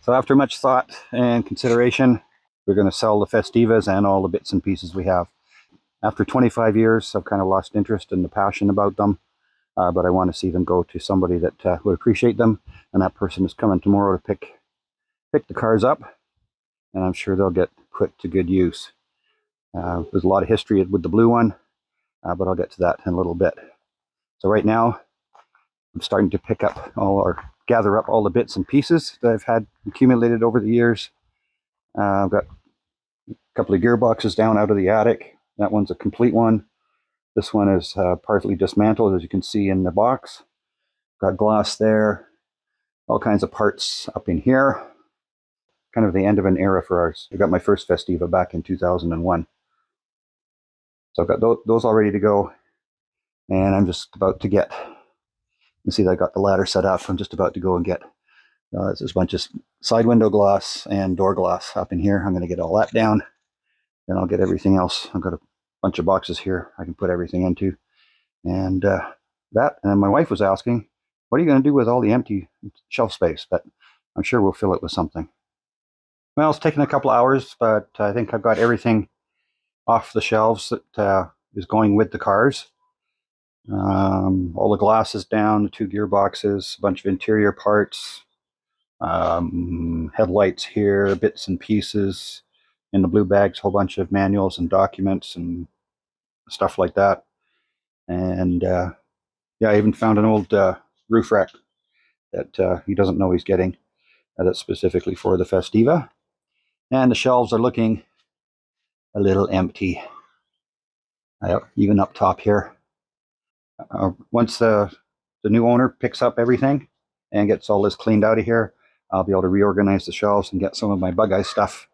So after much thought and consideration, we're going to sell the Festivas and all the bits and pieces we have. After 25 years, I've kind of lost interest in the passion about them, but I want to see them go to somebody that would appreciate them, and that person is coming tomorrow to pick the cars up, and I'm sure they'll get put to good use. There's a lot of history with the blue one, but I'll get to that in a little bit. So right now, I'm starting to pick up gather up all the bits and pieces that I've had accumulated over the years. I've got a couple of gearboxes down out of the attic. That one's a complete one. This one is partly dismantled, as you can see in the box. Got glass there, all kinds of parts up in here. Kind of the end of an era for ours. I got my first Festiva back in 2001. So I've got those all ready to go. And I'm just about to get, you see that I got the ladder set up. I'm just about to go and get, there's a bunch of side window glass and door glass up in here. I'm going to get all that down. Then I'll get everything else. I've got a bunch of boxes here I can put everything into. And and my wife was asking, what are you going to do with all the empty shelf space? But I'm sure we'll fill it with something. Well, it's taken a couple of hours, but I think I've got everything off the shelves that is going with the cars. All the glass is down, the 2 gearboxes, a bunch of interior parts, headlights here, bits and pieces. In the blue bags, a whole bunch of manuals and documents and stuff like that. And yeah, I even found an old roof rack that he doesn't know he's getting. That's specifically for the Festiva. And the shelves are looking a little empty, even up top here. Once the new owner picks up everything and gets all this cleaned out of here, I'll be able to reorganize the shelves and get some of my Bugeye stuff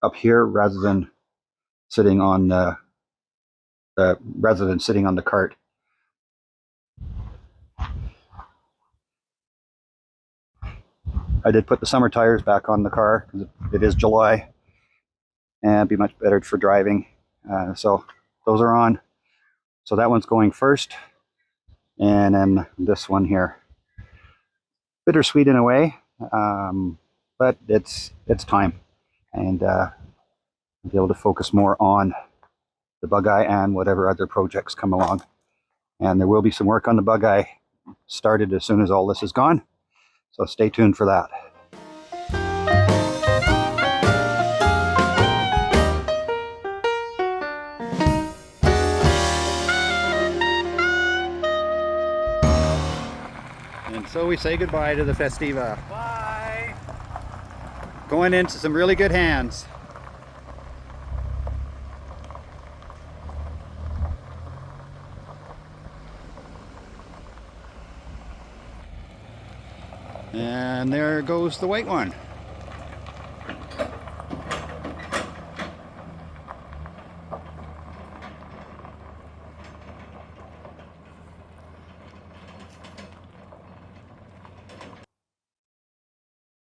up here rather than sitting on the cart. I did put the summer tires back on the car because it is July and it'd be much better for driving. So those are on. So that one's going first. And then this one here. Bittersweet in a way, but it's time. And I'll be able to focus more on the Bugeye and whatever other projects come along. And there will be some work on the Bugeye started as soon as all this is gone. So stay tuned for that. And so we say goodbye to the Festiva. Bye! Going into some really good hands. And there goes the white one.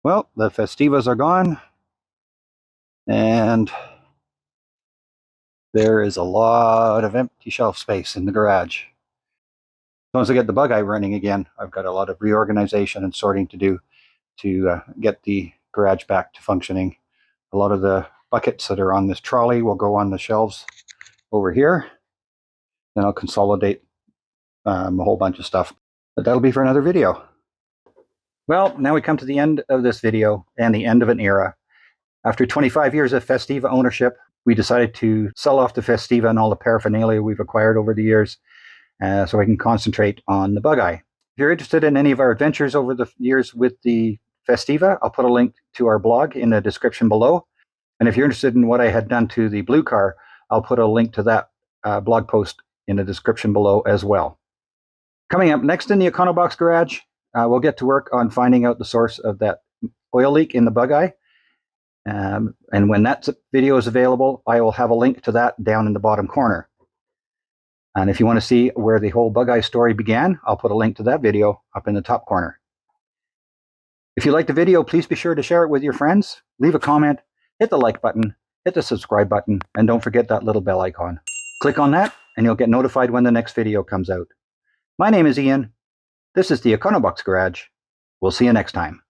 Well, the Festivas are gone, and there is a lot of empty shelf space in the garage. Once I get the Bugeye running again, I've got a lot of reorganization and sorting to do to get the garage back to functioning. A lot of the buckets that are on this trolley will go on the shelves over here. Then I'll consolidate a whole bunch of stuff. But that'll be for another video. Well, now we come to the end of this video and the end of an era. After 25 years of Festiva ownership, we decided to sell off the Festiva and all the paraphernalia we've acquired over the years so I can concentrate on the Bugeye. If you're interested in any of our adventures over the years with the Festiva, I'll put a link to our blog in the description below. And if you're interested in what I had done to the blue car, I'll put a link to that blog post in the description below as well. Coming up next in the Econobox garage, we'll get to work on finding out the source of that oil leak in the Bugeye. And when that video is available, I will have a link to that down in the bottom corner. And if you want to see where the whole Bugeye story began, I'll put a link to that video up in the top corner. If you liked the video, please be sure to share it with your friends, leave a comment, hit the like button, hit the subscribe button, and don't forget that little bell icon. Click on that, and you'll get notified when the next video comes out. My name is Ian. This is the Econobox Garage. We'll see you next time.